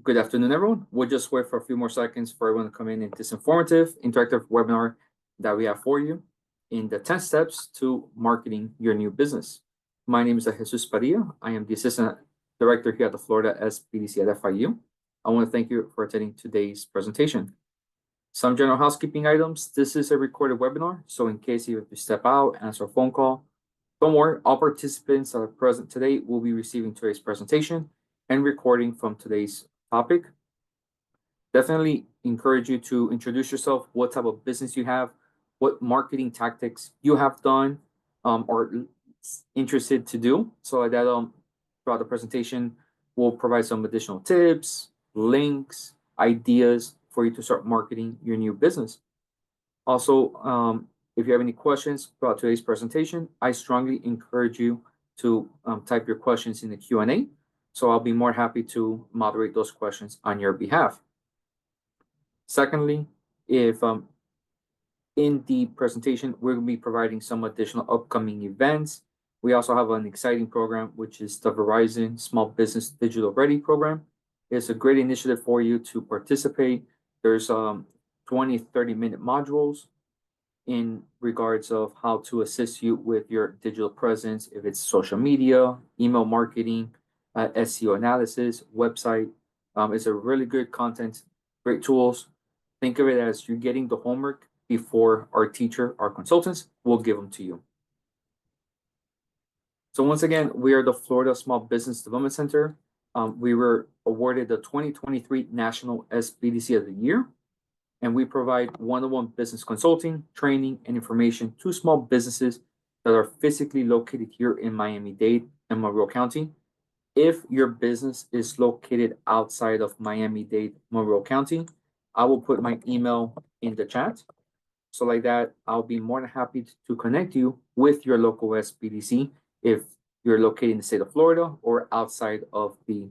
Good afternoon, everyone. We'll just wait for a few more seconds for everyone to come in this informative, interactive webinar that we have for you in the 10 steps to marketing your new business. My name is Jesus Padilla. I am the Assistant Director here at the Florida SBDC at FIU. I want to thank you for attending today's presentation. Some general housekeeping items. This is a recorded webinar, so in case you have to step out, answer a phone call, don't worry, all participants that are present today will be receiving today's presentation and recording from today's topic. Definitely encourage you to introduce yourself, what type of business you have, what marketing tactics you have done or interested to do. So like that throughout the presentation, we'll provide some additional tips, links, ideas for you to start marketing your new business. Also, if you have any questions about today's presentation, I strongly encourage you to type your questions in the Q&A. So I'll be more happy to moderate those questions on your behalf. Secondly, if in the presentation, we're going to be providing some additional upcoming events. We also have an exciting program, which is the Verizon Small Business Digital Ready program. It's a great initiative for you to participate. There's 20, 30-minute modules in regards of how to assist you with your digital presence, if it's social media, email marketing, SEO analysis, website. It's a really good content, great tools. Think of it as you're getting the homework before our teacher, our consultants will give them to you. So once again, we are the Florida Small Business Development Center. We were awarded the 2023 National SBDC of the Year, and we provide one-on-one business consulting, training, and information to small businesses that are physically located here in Miami-Dade and Monroe County. If your business is located outside of Miami-Dade, Monroe County, I will put my email in the chat. So like that, I'll be more than happy to connect you with your local SBDC if you're located in the state of Florida or outside of the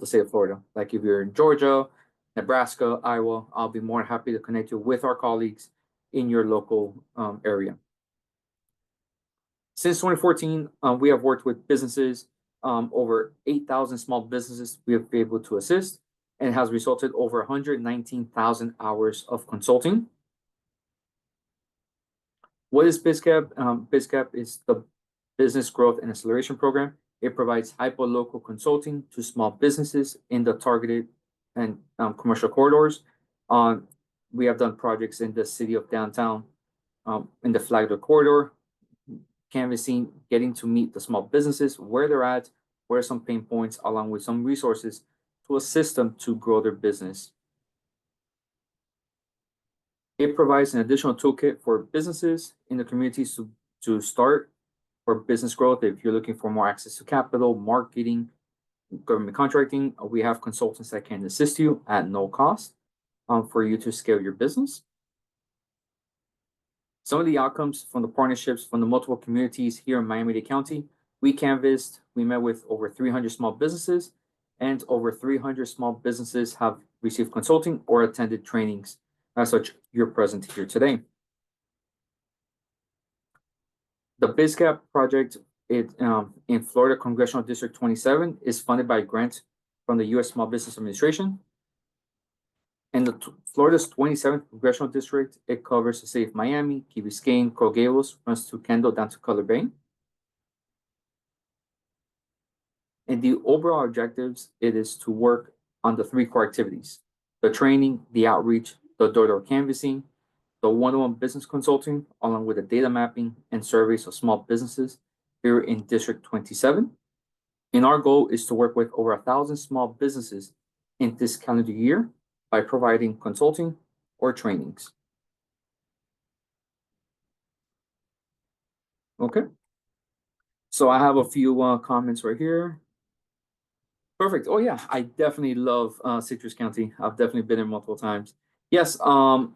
state of Florida. Like if you're in Georgia, Nebraska, Iowa, I'll be more than happy to connect you with our colleagues in your local area. Since 2014, we have worked with businesses, over 8,000 small businesses we have been able to assist, and it has resulted over 119,000 hours of consulting. What is BizCap? BizCap is the Business Growth and Acceleration Program. It provides hyper-local consulting to small businesses in the targeted and commercial corridors. We have done projects in the city of downtown, in the Flagler corridor, canvassing, getting to meet the small businesses, where they're at, where are some pain points, along with some resources to assist them to grow their business. It provides an additional toolkit for businesses in the communities to start for business growth. If you're looking for more access to capital, marketing, government contracting, we have consultants that can assist you at no cost for you to scale your business. Some of the outcomes from the partnerships from the multiple communities here in Miami-Dade County, we canvassed, we met with over 300 small businesses, and over 300 small businesses have received consulting or attended trainings. As such, you're present here today. The BizCap project in Florida Congressional District 27 is funded by a grant from the U.S. Small Business Administration. And Florida's 27th Congressional District, it covers the city of Miami, Key Biscayne, Coral Gables, runs to Kendall down to Cutler Bay. And the overall objectives, it is to work on the 3 core activities: the training, the outreach, the door-to-door canvassing, the one-on-one business consulting, along with the data mapping and surveys of small businesses here in District 27. And our goal is to work with over 1,000 small businesses in this calendar year by providing consulting or trainings. Okay. So I have a few comments right here. Perfect. Oh yeah, I definitely love Citrus County. I've definitely been there multiple times. Yes, I'll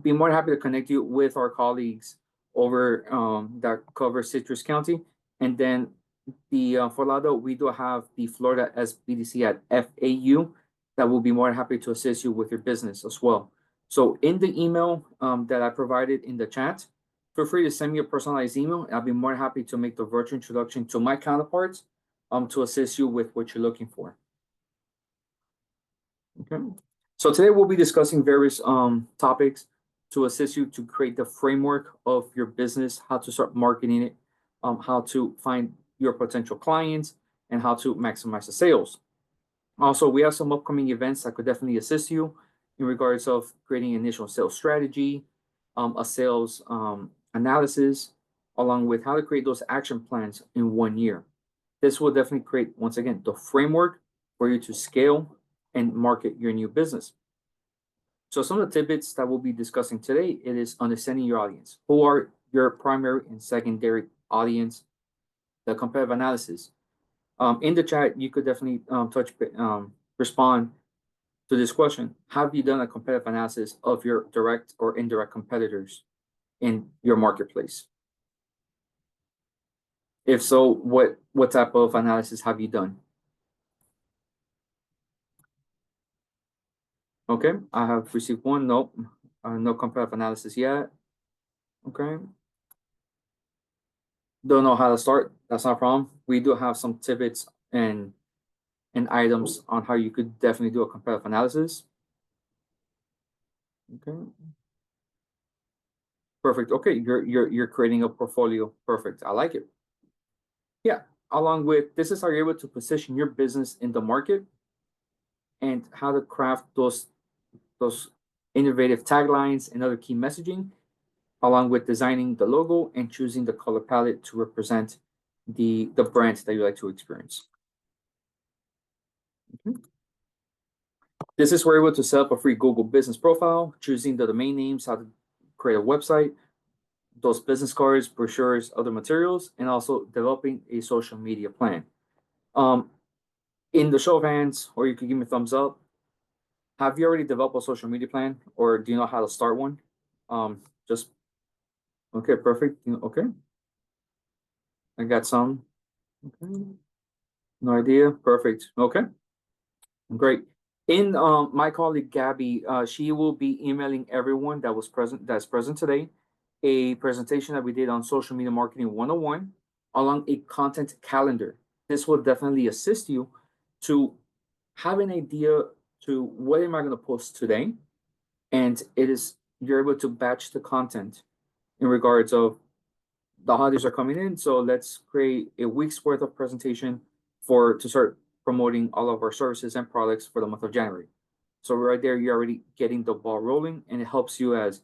be more than happy to connect you with our colleagues over that cover Citrus County. And then for Lado, we do have the Florida SBDC at FAU that will be more than happy to assist you with your business as well. So in the email that I provided in the chat, feel free to send me a personalized email. I'll be more than happy to make the virtual introduction to my counterparts to assist you with what you're looking for. Okay. So today we'll be discussing various topics to assist you to create the framework of your business, how to start marketing it, how to find your potential clients, and how to maximize the sales. Also, we have some upcoming events that could definitely assist you in regards of creating initial sales strategy, a sales analysis, along with how to create those action plans in 1 year. This will definitely create, once again, the framework for you to scale and market your new business. So some of the tidbits that we'll be discussing today, it is understanding your audience. Who are your primary and secondary audience? The competitive analysis. In the chat, you could definitely respond to this question. Have you done a competitive analysis of your direct or indirect competitors in your marketplace? If so, what type of analysis have you done? Okay, I have received one. Nope, no comparative analysis yet. Okay, don't know how to start. That's not a problem. We do have some tidbits and items on how you could definitely do a comparative analysis. Okay, perfect. Okay, you're creating a portfolio. Perfect. I like it. Yeah. Along with this is how you're able to position your business in the market and how to craft those innovative taglines and other key messaging, along with designing the logo and choosing the color palette to represent the brand that you like to experience. Okay. This is where you're able to set up a free Google business profile, choosing the domain names, how to create a website, those business cards, brochures, other materials, and also developing a social media plan. In the show of hands, or you could give me a thumbs up. Have you already developed a social media plan, or do you know how to start one? Just okay, perfect. Okay, I got some. Okay, no idea. Perfect. Okay, great. In my colleague Gabby, she will be emailing everyone that's present today a presentation that we did on social media marketing 101 along a content calendar. This will definitely assist you to have an idea to what am I going to post today, and you're able to batch the content in regards of the holidays are coming in, so let's create a week's worth of presentation to start promoting all of our services and products for the month of January. So right there, you're already getting the ball rolling, and it helps you as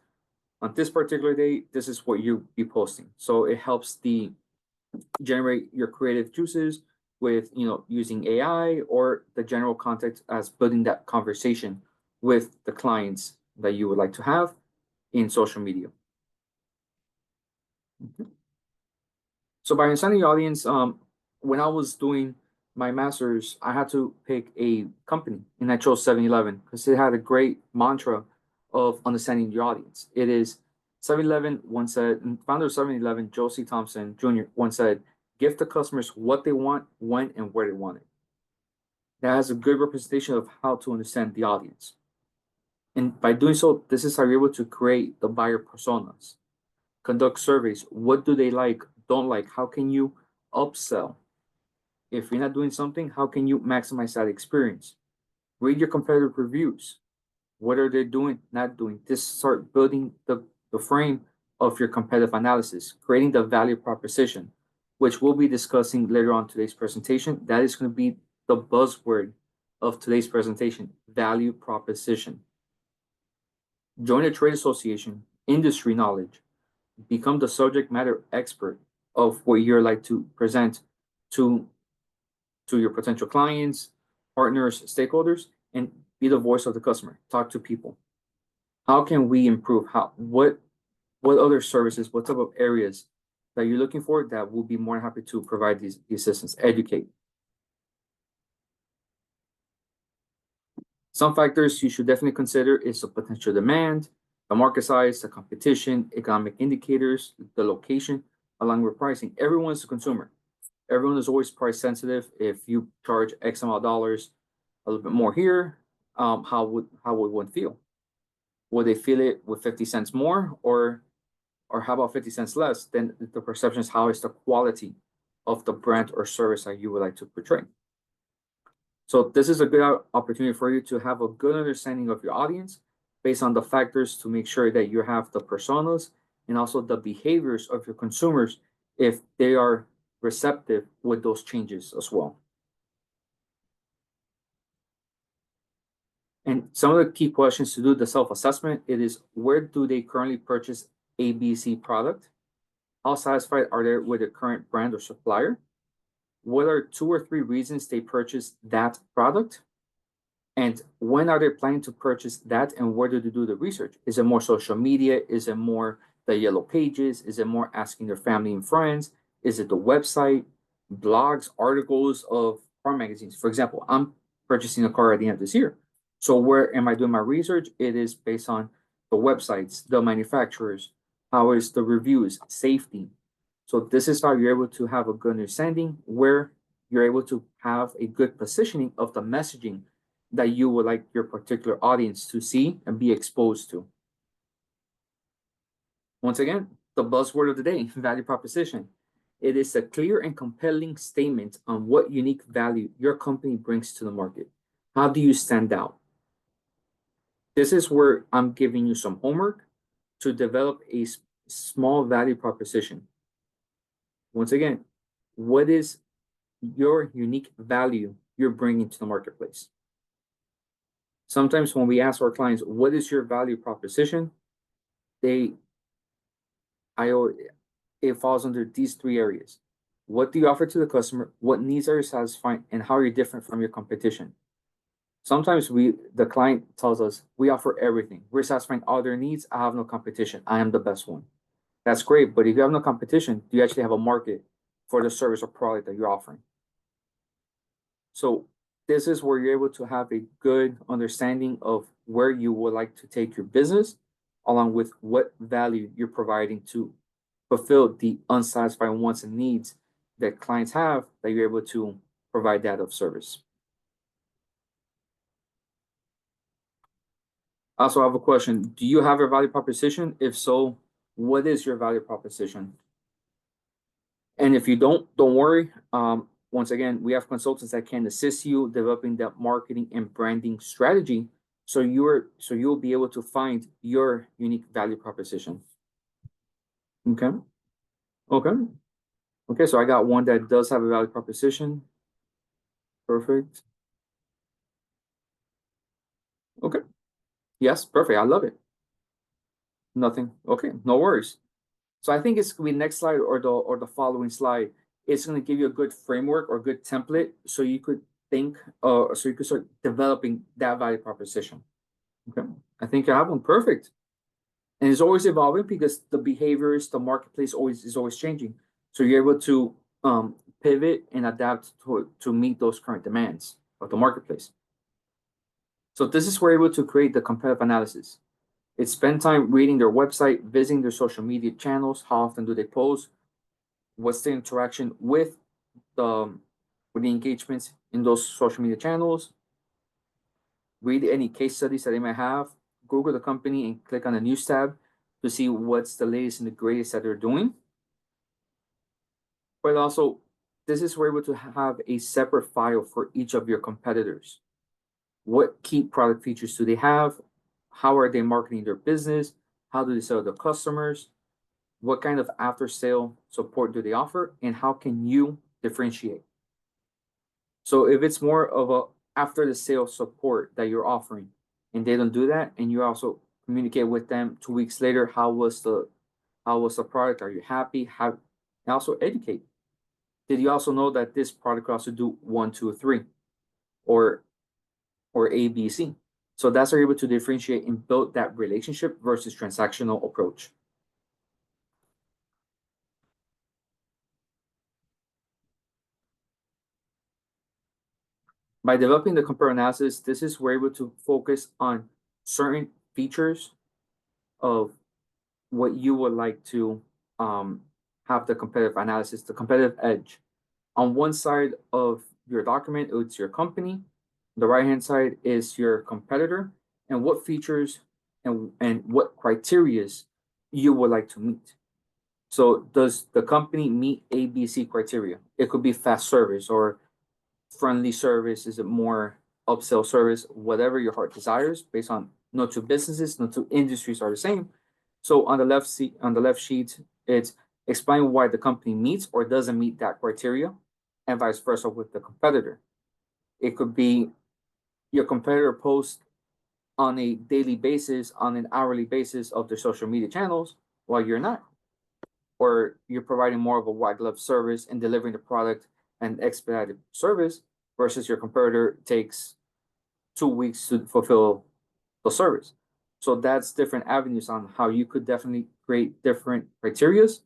on this particular day, this is what you be posting. So it helps generate your creative juices with using AI or the general context as building that conversation with the clients that you would like to have in social media. Okay. So by understanding the audience, when I was doing my master's, I had to pick a company, and I chose 7-Eleven because it had a great mantra of understanding your audience. It is 7-Eleven once said, and founder of 7-Eleven, Joe C. Thompson Jr. once said, give the customers what they want, when, and where they want it. That has a good representation of how to understand the audience. And by doing so, this is how you're able to create the buyer personas, conduct surveys. What do they like, don't like? How can you upsell? If you're not doing something, how can you maximize that experience? Read your competitive reviews. What are they doing, not doing? This start building the frame of your competitive analysis, creating the value proposition, which we'll be discussing later on today's presentation. That is going to be the buzzword of today's presentation, value proposition. Join a trade association, industry knowledge, become the subject matter expert of what you're like to present to your potential clients, partners, stakeholders, and be the voice of the customer. Talk to people. How can we improve? What other services, what type of areas that you're looking for that will be more happy to provide the assistance, educate. Some factors you should definitely consider is the potential demand, the market size, the competition, economic indicators, the location, along with pricing. Everyone's a consumer. Everyone is always price sensitive. If you charge X amount of dollars, a little bit more here, how would one feel? Would they feel it with 50 cents more, or how about 50 cents less? Then the perception is how is the quality of the brand or service that you would like to portray. So this is a good opportunity for you to have a good understanding of your audience based on the factors to make sure that you have the personas and also the behaviors of your consumers if they are receptive with those changes as well. And some of the key questions to do the self-assessment, it is where do they currently purchase ABC product? How satisfied are they with their current brand or supplier? What are 2 or 3 reasons they purchase that product? And when are they planning to purchase that and where do they do the research? Is it more social media? Is it more the yellow pages? Is it more asking their family and friends? Is it the website, blogs, articles of car magazines? For example, I'm purchasing a car at the end of this year. So where am I doing my research? It is based on the websites, the manufacturers, how is the reviews, safety. So this is how you're able to have a good understanding where you're able to have a good positioning of the messaging that you would like your particular audience to see and be exposed to. Once again, the buzzword of the day, value proposition. It is a clear and compelling statement on what unique value your company brings to the market. How do you stand out? This is where I'm giving you some homework to develop a small value proposition. Once again, what is your unique value you're bringing to the marketplace? Sometimes when we ask our clients, what is your value proposition? It falls under these 3 areas. What do you offer to the customer? What needs are you satisfying? And how are you different from your competition? Sometimes the client tells us, we offer everything. We're satisfying all their needs. I have no competition. I am the best one. That's great. But if you have no competition, do you actually have a market for the service or product that you're offering? So this is where you're able to have a good understanding of where you would like to take your business, along with what value you're providing to fulfill the unsatisfied wants and needs that clients have, that you're able to provide that of service. I also have a question. Do you have a value proposition? If so, what is your value proposition? And if you don't worry. Once again, we have consultants that can assist you developing that marketing and branding strategy. So you'll be able to find your unique value proposition. Okay. Okay. Okay. So I got one that does have a value proposition. Perfect. Okay. Yes. Perfect. I love it. Nothing. Okay. No worries. So I think it's gonna be next slide or the following slide. It's gonna give you a good framework or good template so you could think so you could start developing that value proposition. Okay. I think you have one. Perfect. And it's always evolving because the behaviors, the marketplace is always changing. So you're able to pivot and adapt to meet those current demands of the marketplace. So this is where you're able to create the competitive analysis. It's spend time reading their website, visiting their social media channels. How often do they post? What's the interaction with the engagements in those social media channels? Read any case studies that they might have. Google the company and click on the news tab to see what's the latest and the greatest that they're doing. But also, this is where we're able to have a separate file for each of your competitors. What key product features do they have? How are they marketing their business? How do they sell to customers? What kind of after-sale support do they offer? And how can you differentiate? So if it's more of a after-the-sale support that you're offering and they don't do that, and you also communicate with them 2 weeks later, how was the product? Are you happy? And also educate. Did you also know that this product could also do 1, 2, 3, or A, B, C? So that's how you're able to differentiate and build that relationship versus transactional approach. By developing the comparative analysis, this is where we're able to focus on certain features of what you would like to have the competitive analysis, the competitive edge. On one side of your document, it's your company. The right-hand side is your competitor, and what features and what criterias you would like to meet. So does the company meet ABC criteria? It could be fast service or friendly service? Is it more upsell service? Whatever your heart desires, based on no two businesses, no two industries are the same. So on the left sheet, it's explain why the company meets or doesn't meet that criteria, and vice versa with the competitor. It could be your competitor posts on a daily basis, on an hourly basis of their social media channels, while you're not, or you're providing more of a white glove service and delivering the product and expedited service versus your competitor takes 2 weeks to fulfill the service. So that's different avenues on how you could definitely create different criterias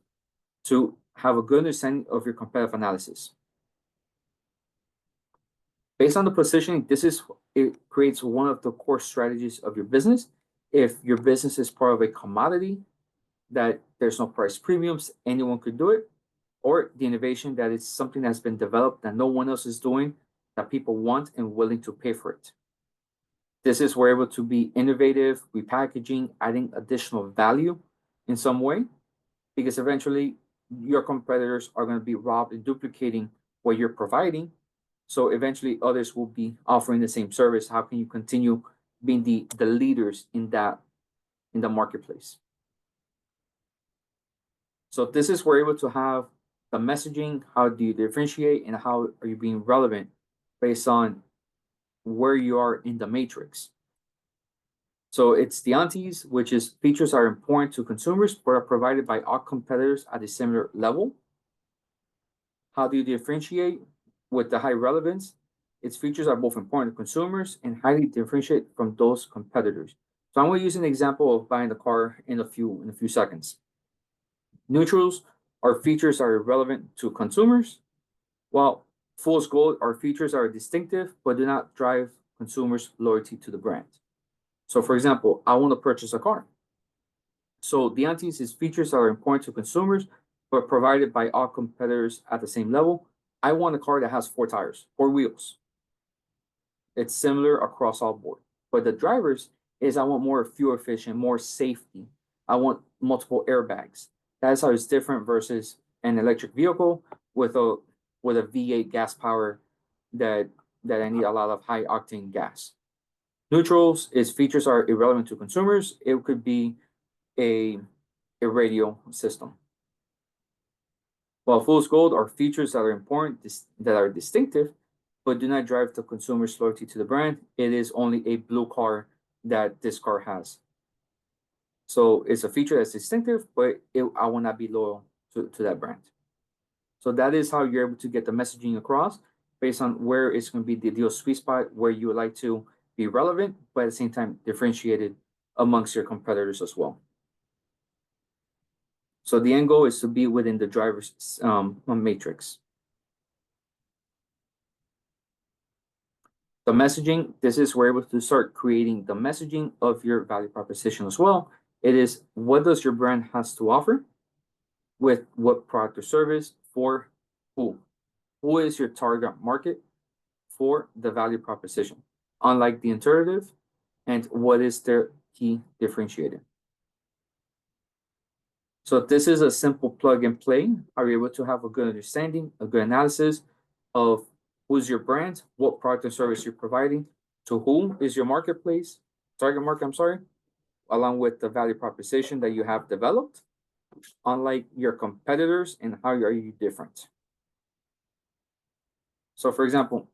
to have a good understanding of your competitive analysis. Based on the positioning, it creates one of the core strategies of your business. If your business is part of a commodity that there's no price premiums, anyone could do it, or the innovation that it's something that's been developed that no one else is doing, that people want and willing to pay for it. This is where we're able to be innovative, repackaging, adding additional value in some way, because eventually your competitors are going to be robbed and duplicating what you're providing. So eventually others will be offering the same service. How can you continue being the leaders in the marketplace? So this is where we're able to have the messaging, how do you differentiate, and how are you being relevant based on where you are in the matrix. So it's the aunties, which is features are important to consumers, but are provided by all competitors at a similar level. How do you differentiate with the high relevance? Its features are both important to consumers and highly differentiate from those competitors. So I'm going to use an example of buying the car in a few seconds. Neutrals are features that are relevant to consumers, while fool's gold are features that are distinctive but do not drive consumers' loyalty to the brand. So for example, I want to purchase a car. So the aunties is features that are important to consumers but provided by all competitors at the same level. I want a car that has 4 tires, 4 wheels. It's similar across all board. But the drivers is I want more fuel efficient, more safety. I want multiple airbags. That's how it's different versus an electric vehicle with a V8 gas power that I need a lot of high octane gas. Neutrals is features are irrelevant to consumers. It could be a radio system. While fool's gold are features that are important, that are distinctive, but do not drive the consumer's loyalty to the brand. It is only a blue car that this car has. So it's a feature that's distinctive, but I will not be loyal to that brand. So that is how you're able to get the messaging across based on where it's going to be the ideal sweet spot, where you would like to be relevant, but at the same time differentiated amongst your competitors as well. So the end goal is to be within the driver's matrix. The messaging, this is where we're able to start creating the messaging of your value proposition as well. It is what does your brand has to offer with what product or service for who? Who is your target market for the value proposition? Unlike the alternative, and what is their key differentiator? So this is a simple plug and play. Are you able to have a good understanding, a good analysis of who's your brand, what product or service you're providing, to whom is your marketplace, target market, I'm sorry, along with the value proposition that you have developed, unlike your competitors, and how are you different? So for example,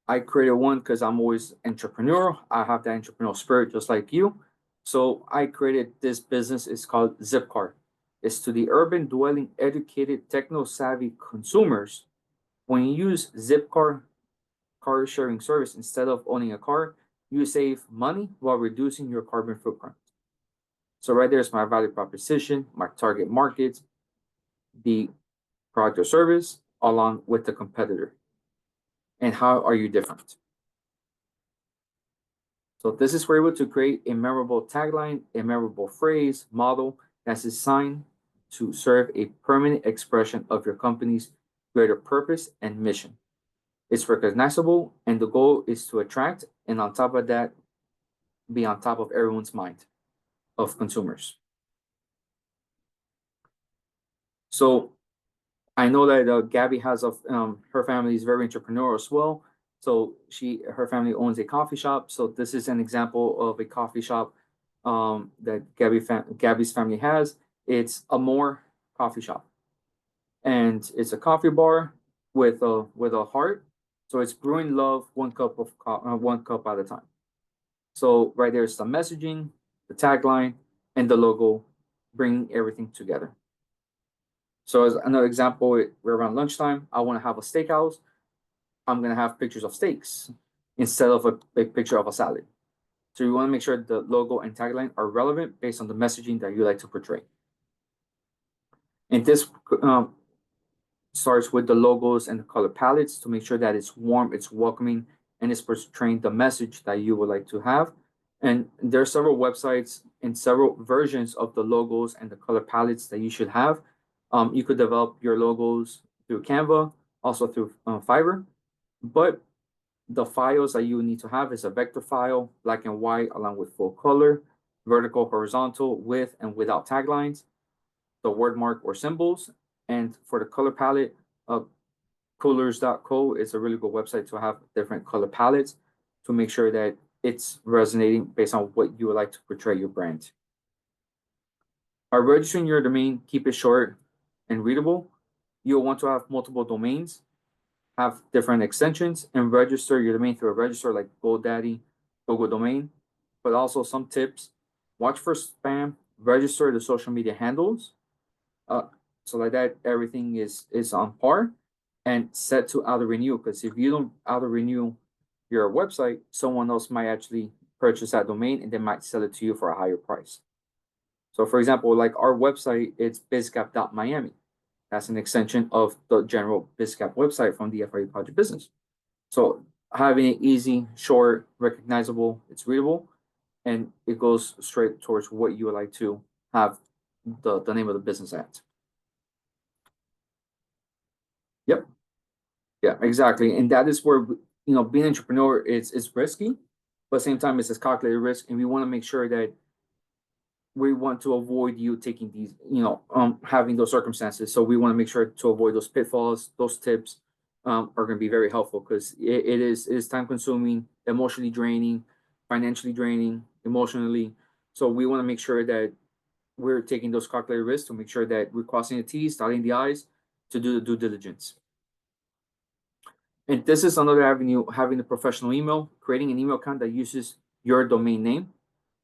I created one because I'm always entrepreneurial. I have that entrepreneurial spirit just like you. So I created this business. It's called Zipcar. It's to the urban dwelling, educated, techno-savvy consumers. When you use Zipcar car sharing service instead of owning a car, you save money while reducing your carbon footprint. So right there's my value proposition, my target market, the product or service, along with the competitor. And how are you different? So this is where we're able to create a memorable tagline, a memorable phrase, model that's designed to serve a permanent expression of your company's greater purpose and mission. It's recognizable, and the goal is to attract, and on top of that, be on top of everyone's mind of consumers. So I know that Gabby has her family is very entrepreneurial as well. So her family owns a coffee shop. So this is an example of a coffee shop that Gabby's family has. It's Amore Coffee Shop, and it's a coffee bar with a heart. So it's brewing love, one cup at a time. So right there's the messaging, the tagline, and the logo, bringing everything together. So as another example, we're around lunchtime. I want to have a steakhouse. I'm gonna have pictures of steaks instead of a picture of a salad. So you want to make sure the logo and tagline are relevant based on the messaging that you like to portray. And this starts with the logos and the color palettes to make sure that it's warm, it's welcoming, and it's portraying the message that you would like to have. And there are several websites and several versions of the logos and the color palettes that you should have. You could develop your logos through Canva, also through Fiverr, but the files that you need to have is a vector file, black and white, along with full color, vertical, horizontal, with and without taglines, the word mark or symbols. And for the color palette, coolors.co is a really good website to have different color palettes to make sure that it's resonating based on what you would like to portray your brand. Registering your domain, keep it short and readable. You'll want to have multiple domains, have different extensions, and register your domain through a register like GoDaddy, Google Domain. But also some tips: watch for spam, register the social media handles, so like that everything is on par, and set to auto renew. Because if you don't auto renew your website, someone else might actually purchase that domain and they might sell it to you for a higher price. So for example, like our website, it's bizcap.miami. That's an extension of the general BizCap website from the FRE Project Business. So having it easy, short, recognizable, it's readable, and it goes straight towards what you would like to have the name of the business at. Yep. Yeah, exactly. And that is where, being an entrepreneur is risky, but at the same time, it's a calculated risk. And we want to make sure that we want to avoid you taking these, having those circumstances. So we want to make sure to avoid those pitfalls. Those tips are going to be very helpful because it is time consuming, emotionally draining, financially draining, emotionally. So we want to make sure that we're taking those calculated risks to make sure that we're crossing the T's, dotting the I's to do the due diligence. And this is another avenue, having a professional email, creating an email account that uses your domain name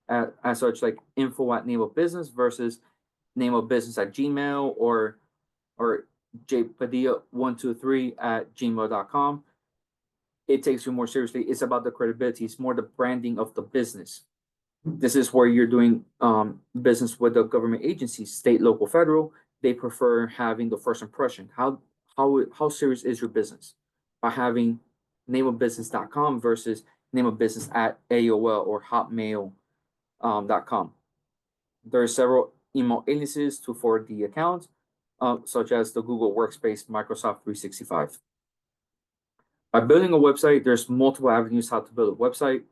as such, like info at name of business versus name of business at Gmail or jpadilla123 at gmail.com. It takes you more seriously. It's about the credibility. It's more the branding of the business. This is where you're doing business with the government agencies, state, local, federal. They prefer having the first impression. How serious is your business? By having nameofbusiness.com versus name of business at AOL or hotmail.com. There are several email aliases to forward the account, such as the Google Workspace, Microsoft 365. By building a website, there's multiple avenues how to build a website.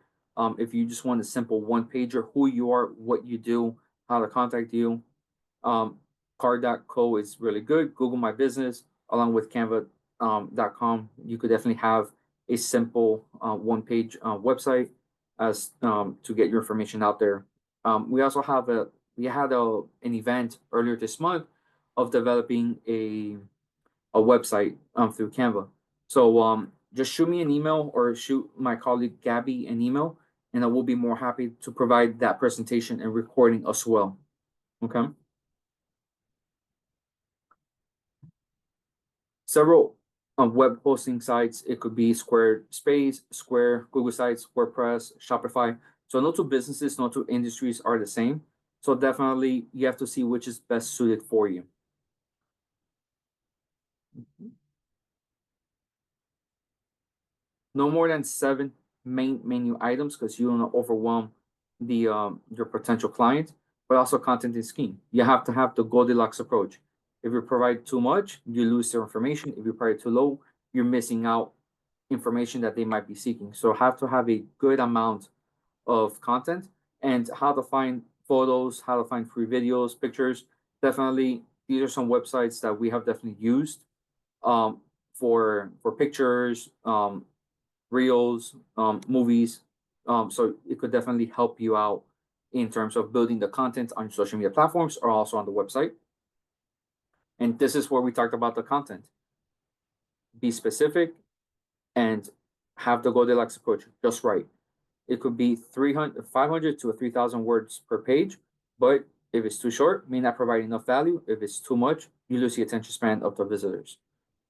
If you just want a simple one-pager, who you are, what you do, how to contact you, card.co is really good. Google My Business, along with canva.com, you could definitely have a simple one-page website as to get your information out there. We also had an event earlier this month of developing a website through Canva. So just shoot me an email or shoot my colleague Gabby an email, and I will be more happy to provide that presentation and recording as well. Okay. Several web hosting sites. It could be Squarespace, Square, Google Sites, WordPress, Shopify. So no two businesses, no two industries are the same. So definitely you have to see which is best suited for you. No more than 7 main menu items because you don't want to overwhelm the your potential client, but also content is key. You have to have the Goldilocks approach. If you provide too much, you lose their information. If you provide too low, you're missing out information that they might be seeking. So have to have a good amount of content, and how to find photos, how to find free videos, pictures. Definitely, these are some websites that we have definitely used for pictures, reels, movies. So it could definitely help you out in terms of building the content on social media platforms or also on the website. And this is where we talked about the content. Be specific and have the Goldilocks approach just right. It could be 500 to 3,000 words per page, but if it's too short, may not provide enough value. If it's too much, you lose the attention span of the visitors.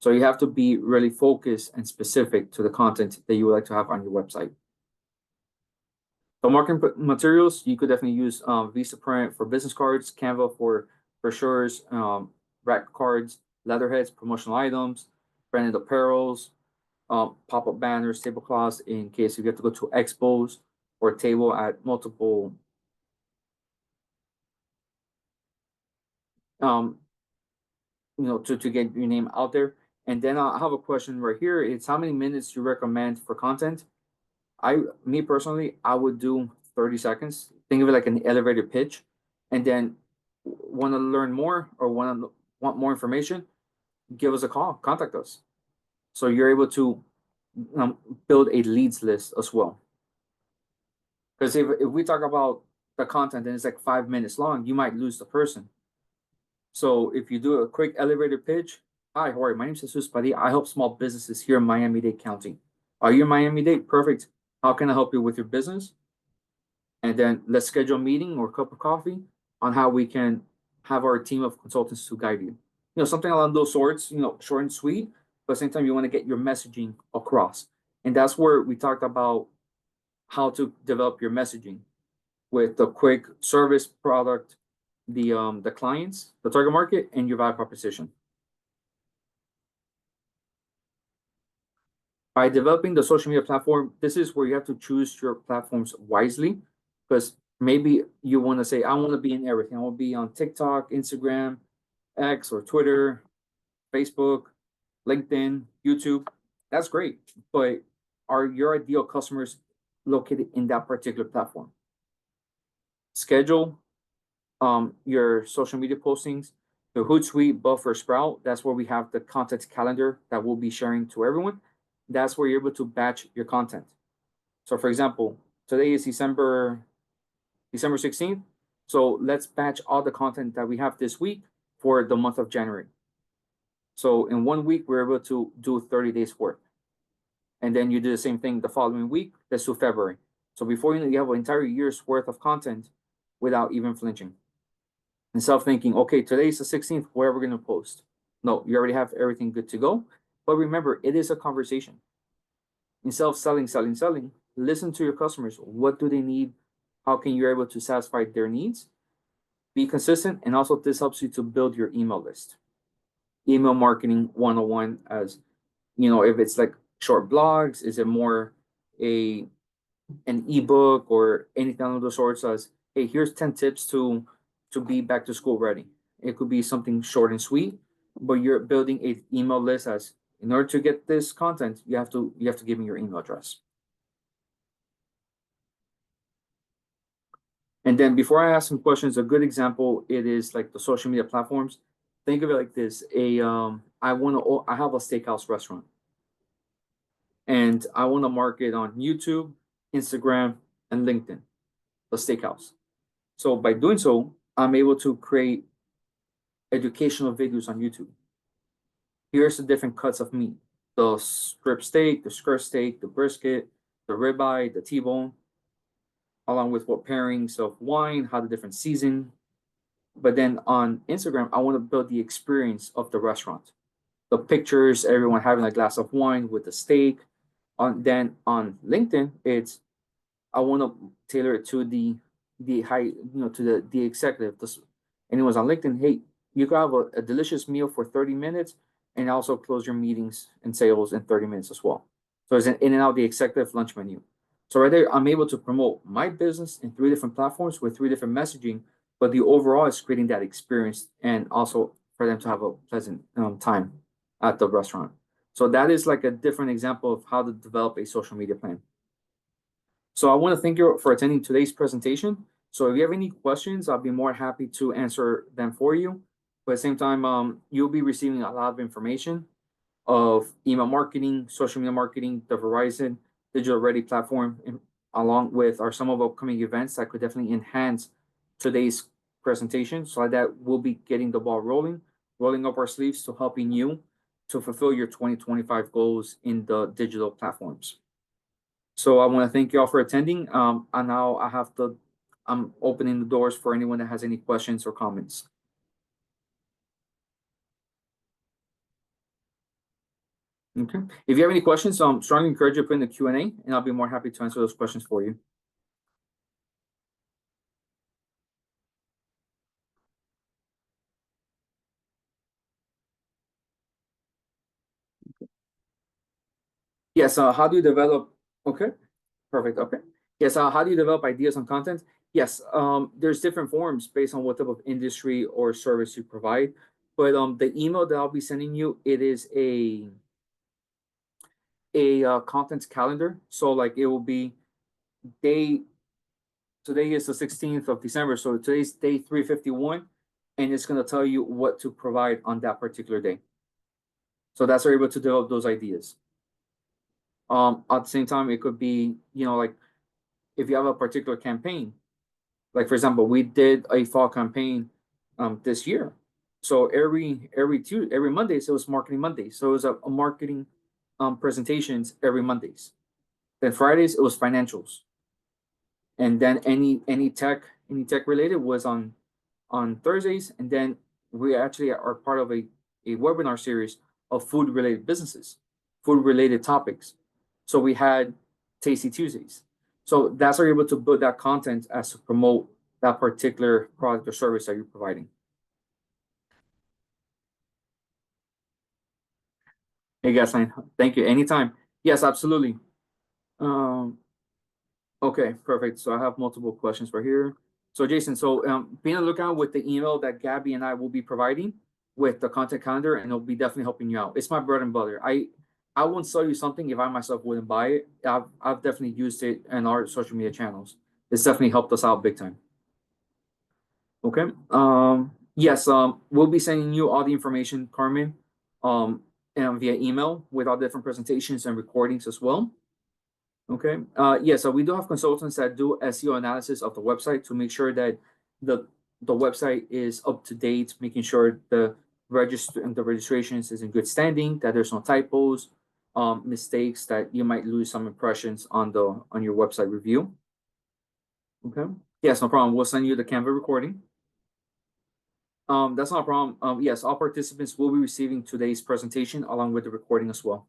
So you have to be really focused and specific to the content that you would like to have on your website. The marketing materials, you could definitely use Vistaprint for business cards, Canva for brochures, rack cards, letterheads, promotional items, branded apparels, pop-up banners, tablecloths in case you have to go to expos or table at multiple to get your name out there. And then I have a question right here. It's how many minutes you recommend for content? Me personally, I would do 30 seconds. Think of it like an elevator pitch. And then want to learn more or want more information, give us a call, contact us. So you're able to build a leads list as well. Because if we talk about the content and it's like 5 minutes long, you might lose the person. So if you do a quick elevator pitch, hi, how are you? My name is Jesus Padilla. I help small businesses here in Miami-Dade County. Are you in Miami-Dade? Perfect. How can I help you with your business? And then let's schedule a meeting or a cup of coffee on how we can have our team of consultants to guide you. Something along those sorts, short and sweet, but at the same time, you want to get your messaging across. And that's where we talked about how to develop your messaging with the quick service product, the clients, the target market, and your value proposition. By developing the social media platform, this is where you have to choose your platforms wisely, because maybe you want to say, I want to be in everything. I want to be on TikTok, Instagram, X or Twitter, Facebook, LinkedIn, YouTube. That's great. But are your ideal customers located in that particular platform? Schedule your social media postings. The Hootsuite, Buffer, Sprout, that's where we have the content calendar that we'll be sharing to everyone. That's where you're able to batch your content. So for example, today is December 16th. So let's batch all the content that we have this week for the month of January. So in 1 week, we're able to do 30 days worth. And then you do the same thing the following week, let's do February. So before you have an entire year's worth of content without even flinching. Instead of thinking, okay, today's the 16th, where are we going to post? No, you already have everything good to go. But remember, it is a conversation. Instead of selling, listen to your customers. What do they need? How can you be able to satisfy their needs? Be consistent. And also this helps you to build your email list. Email marketing 101, as if it's like short blogs, is it more an ebook or anything of the sorts as, hey, here's 10 tips to be back to school ready. It could be something short and sweet, but you're building an email list as, in order to get this content, you have to give me your email address. And then before I ask some questions, a good example, it is like the social media platforms. Think of it like this. I have a steakhouse restaurant. And I want to market on YouTube, Instagram, and LinkedIn, the steakhouse. So by doing so, I'm able to create educational videos on YouTube. Here's the different cuts of meat: the strip steak, the skirt steak, the brisket, the ribeye, the T-bone, along with what pairings of wine, how the different season. But then on Instagram, I want to build the experience of the restaurant. The pictures, everyone having a glass of wine with the steak. Then on LinkedIn, I want to tailor it to the high, to the executive. Anyone's on LinkedIn, hey, you can have a delicious meal for 30 minutes and also close your meetings and sales in 30 minutes as well. So it's an in and out the executive lunch menu. So right there, I'm able to promote my business in 3 different platforms with 3 different messaging, but the overall is creating that experience and also for them to have a pleasant time at the restaurant. So that is like a different example of how to develop a social media plan. So I want to thank you for attending today's presentation. So if you have any questions, I'll be more happy to answer them for you. But at the same time, you'll be receiving a lot of information. of email marketing, social media marketing, the Verizon Digital Ready platform, along with our some of upcoming events that could definitely enhance today's presentation. So that we'll be getting the ball rolling up our sleeves to helping you to fulfill your 2025 goals in the digital platforms. So I want to thank you all for attending. And now I'm opening the doors for anyone that has any questions or comments. Okay. If you have any questions, strongly encourage you to put in the Q&A, and I'll be more happy to answer those questions for you. Yes. How do you develop? Okay. Perfect. Okay. Yes. How do you develop ideas on content? Yes. There's different forms based on what type of industry or service you provide. But the email that I'll be sending you, it is a contents calendar. So like it will be day. Today is the 16th of December, so today's day 351, and it's going to tell you what to provide on that particular day. So that's how you're able to develop those ideas. At the same time, it could be, like if you have a particular campaign, like for example, we did a fall campaign this year. So every Mondays it was marketing Monday. So it was a marketing presentations every Mondays. Then Fridays it was financials. And then any tech related was on Thursdays. And then we actually are part of a webinar series of food related businesses, food related topics. So we had Tasty Tuesdays. So that's how you're able to build that content as to promote that particular product or service that you're providing. Hey, Gasline, thank you. Anytime. Yes, absolutely. Okay, perfect. So I have multiple questions right here. So Jason, be on the lookout with the email that Gabby and I will be providing with the content calendar, and it'll be definitely helping you out. It's my bread and butter. I won't sell you something if I myself wouldn't buy it. I've definitely used it in our social media channels. It's definitely helped us out big time. Okay. Yes. We'll be sending you all the information, Carmen, and via email with all different presentations and recordings as well. Okay. Yeah. So we do have consultants that do SEO analysis of the website to make sure that the website is up to date, making sure the registrations is in good standing, that there's no typos, mistakes, that you might lose some impressions on your website review. Okay. Yes, no problem. We'll send you the Canva recording. That's not a problem. Yes, all participants will be receiving today's presentation along with the recording as well.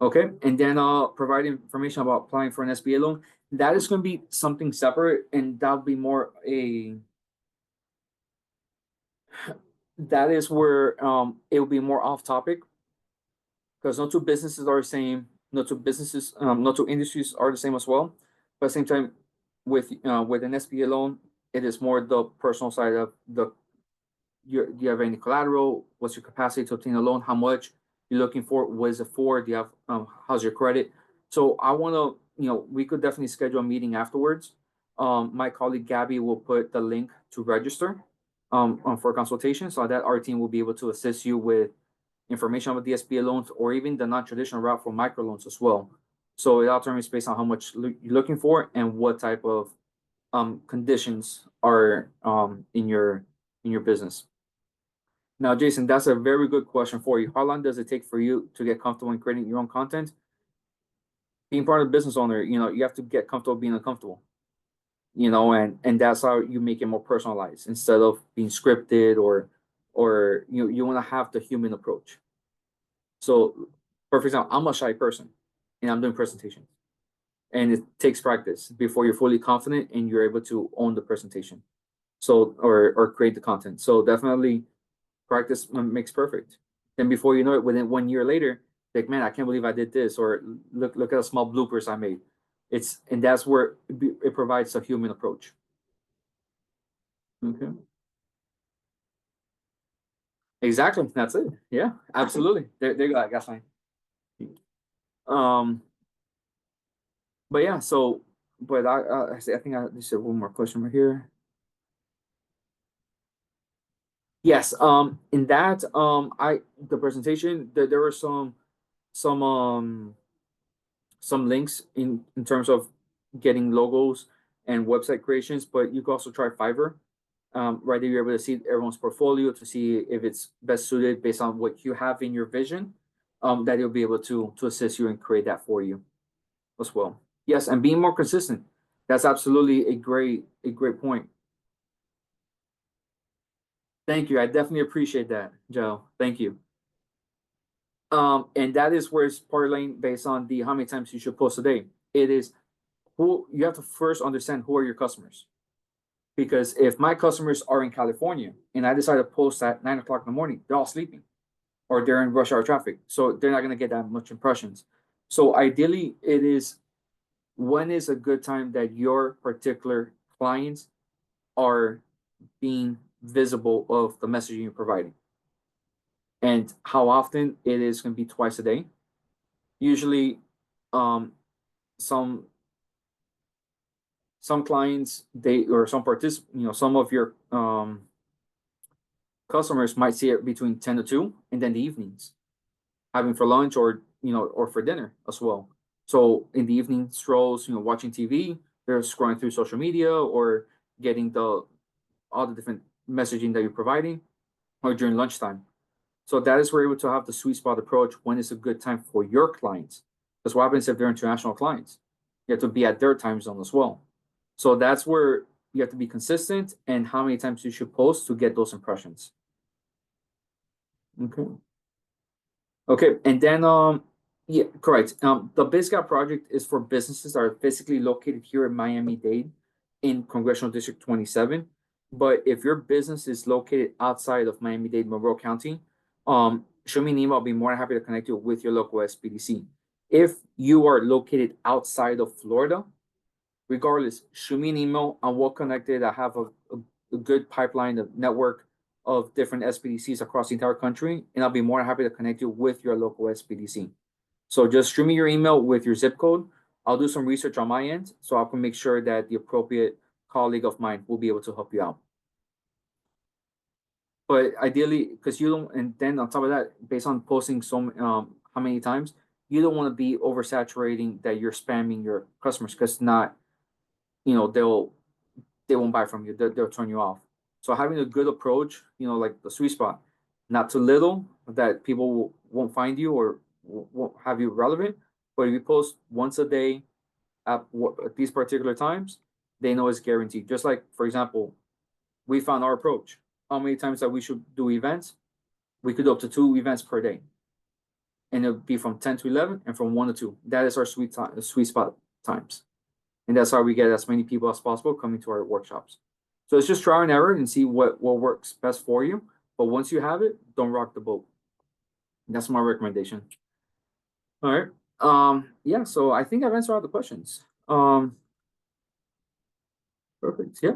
Okay, and then provide information about applying for an SBA loan. That is going to be something separate, and that'll be more that is where it will be more off topic, because no two businesses are the same, no two industries are the same as well. But at the same time, with an SBA loan, it is more the personal side of do you have any collateral? What's your capacity to obtain a loan? How much you're looking for? What is it for? Do you have how's your credit? So I want to, we could definitely schedule a meeting afterwards. My colleague Gabby will put the link to register for a consultation, so that our team will be able to assist you with information about the SBA loans or even the non-traditional route for microloans as well. So it all determines based on how much you're looking for and what type of conditions are in your business. Now, Jason, that's a very good question for you. How long does it take for you to get comfortable in creating your own content? Being part of the business owner, you have to get comfortable being uncomfortable, and that's how you make it more personalized instead of being scripted or you want to have the human approach. So, for example, I'm a shy person and I'm doing presentations, and it takes practice before you're fully confident and you're able to own the presentation. So, or create the content. So definitely practice makes perfect. Then before you know it, within 1 year later, like, man, I can't believe I did this, or look at the small bloopers I made. And that's where it provides a human approach. Okay. Exactly. That's it. Yeah, absolutely. There you go. That's fine. Um, but yeah, but I think I just have one more question right here. Yes, in that, the presentation, there were some some links in terms of getting logos and website creations, but you can also try Fiverr. Right there, you're able to see everyone's portfolio to see if it's best suited based on what you have in your vision. That you'll be able to assist you and create that for you as well. Yes, and being more consistent. That's absolutely a great point. Thank you. I definitely appreciate that, Joe. Thank you. And that is where it's parlaying based on the how many times you should post a day. It is who you have to first understand who are your customers. Because if my customers are in California and I decide to post at 9 o'clock in the morning, they're all sleeping or they're in rush hour traffic. So they're not going to get that much impressions. So ideally, it is when is a good time that your particular clients are being visible of the messaging you're providing. And how often it is going to be twice a day. Usually, um, some some clients they or some some of your customers might see it between 10 to 2 and then the evenings having for lunch or or for dinner as well. So in the evening strolls, watching TV, they're scrolling through social media or getting the all the different messaging that you're providing or during lunchtime. So that is where you're able to have the sweet spot approach when it's a good time for your clients. Because what happens if they're international clients? You have to be at their time zone as well. So that's where you have to be consistent and how many times you should post to get those impressions. Okay. Okay, and then yeah, correct. The BizGap project is for businesses that are physically located here in Miami-Dade in Congressional District 27. But if your business is located outside of Miami-Dade, Monroe County, show me an email. I'll be more than happy to connect you with your local SBDC. If you are located outside of Florida, regardless, shoot me an email. I'm well connected. I have a good pipeline of network of different SBDCs across the entire country, and I'll be more than happy to connect you with your local SBDC. So just shoot me your email with your zip code. I'll do some research on my end so I can make sure that the appropriate colleague of mine will be able to help you out. But ideally, because you don't, and then on top of that, based on posting how many times, you don't want to be oversaturating that you're spamming your customers because not, they won't buy from you. They'll turn you off. So having a good approach, like the sweet spot, not too little that people won't find you or won't have you relevant. But if you post once a day at these particular times, they know it's guaranteed. Just like, for example, we found our approach. How many times that we should do events? We could do up to 2 events per day. And it'll be from 10 to 11 and from 1 to 2. That is our sweet spot times. And that's how we get as many people as possible coming to our workshops. So it's just trial and error and see what works best for you. But once you have it, don't rock the boat. That's my recommendation. All right. Yeah, so I think I've answered all the questions. Perfect. Yeah.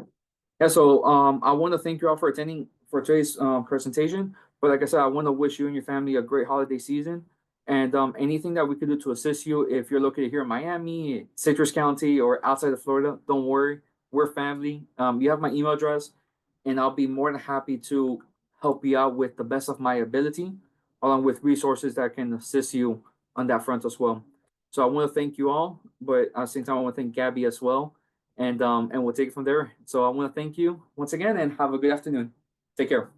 Yeah, so I want to thank you all for attending for today's presentation. But like I said, I want to wish you and your family a great holiday season. And anything that we could do to assist you, if you're located here in Miami, Citrus County, or outside of Florida, don't worry. We're family. You have my email address, and I'll be more than happy to help you out with the best of my ability, along with resources that can assist you on that front as well. So I want to thank you all, but at the same time, I want to thank Gabby as well, and we'll take it from there. So I want to thank you once again, and have a good afternoon. Take care.